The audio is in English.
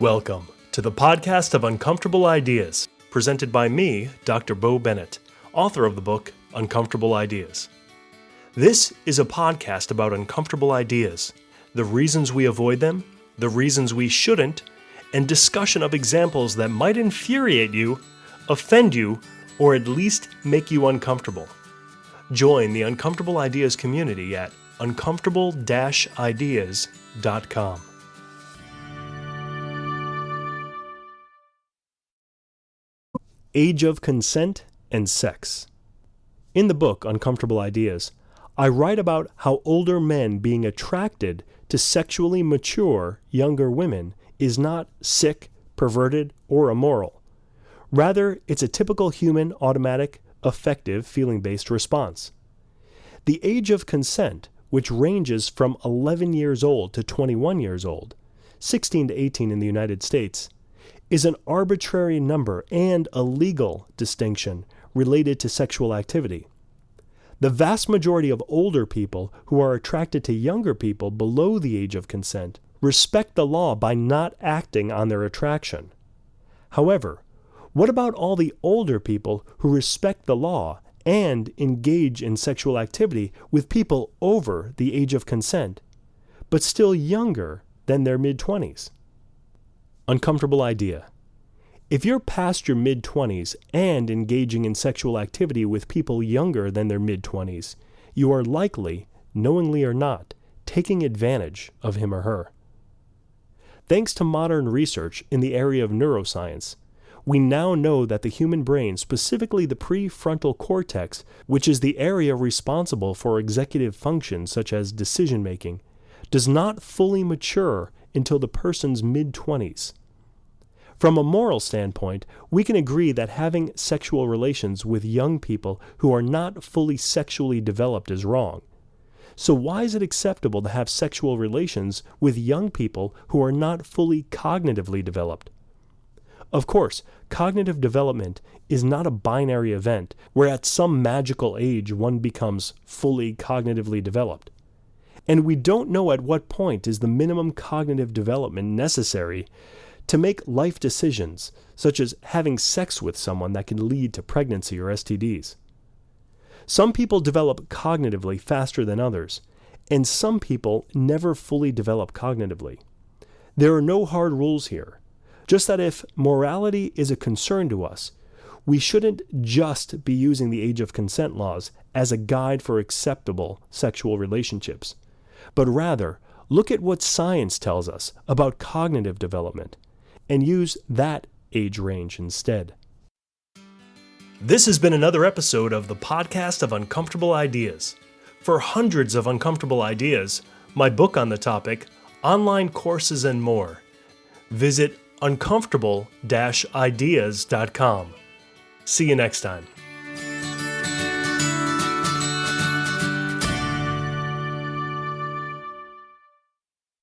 Welcome to the podcast of Uncomfortable Ideas, presented by me, Dr. Bo Bennett, author of the book Uncomfortable Ideas. This is a podcast about uncomfortable ideas, the reasons we avoid them, the reasons we shouldn't, and discussion of examples that might infuriate you, offend you, or at least make you uncomfortable. Join the Uncomfortable Ideas community at uncomfortable-ideas.com. Age of consent and sex. In the book Uncomfortable Ideas, I write about how older men being attracted to sexually mature younger women is not sick, perverted, or immoral. Rather, it's a typical human, automatic, effective, feeling-based response. The age of consent, which ranges from 11 years old to 21 years old, 16 to 18 in the United States, is an arbitrary number and a legal distinction related to sexual activity. The vast majority of older people who are attracted to younger people below the age of consent respect the law by not acting on their attraction. However, what about all the older people who respect the law and engage in sexual activity with people over the age of consent, but still younger than their mid-20s? Uncomfortable idea. If you're past your mid-20s and engaging in sexual activity with people younger than their mid-20s, you are likely, knowingly or not, taking advantage of him or her. Thanks to modern research in the area of neuroscience, we now know that the human brain, specifically the prefrontal cortex, which is the area responsible for executive functions such as decision-making, does not fully mature until the person's mid-20s. From a moral standpoint, we can agree that having sexual relations with young people who are not fully sexually developed is wrong. So why is it acceptable to have sexual relations with young people who are not fully cognitively developed? Of course, cognitive development is not a binary event where at some magical age one becomes fully cognitively developed. And we don't know at what point is the minimum cognitive development necessary to make life decisions, such as having sex with someone that can lead to pregnancy or STDs. Some people develop cognitively faster than others, and some people never fully develop cognitively. There are no hard rules here, just that if morality is a concern to us, we shouldn't just be using the age of consent laws as a guide for acceptable sexual relationships, but rather look at what science tells us about cognitive development and use that age range instead. This has been another episode of the podcast of Uncomfortable Ideas. For hundreds of uncomfortable ideas, my book on the topic, online courses, and more, visit uncomfortable-ideas.com. See you next time.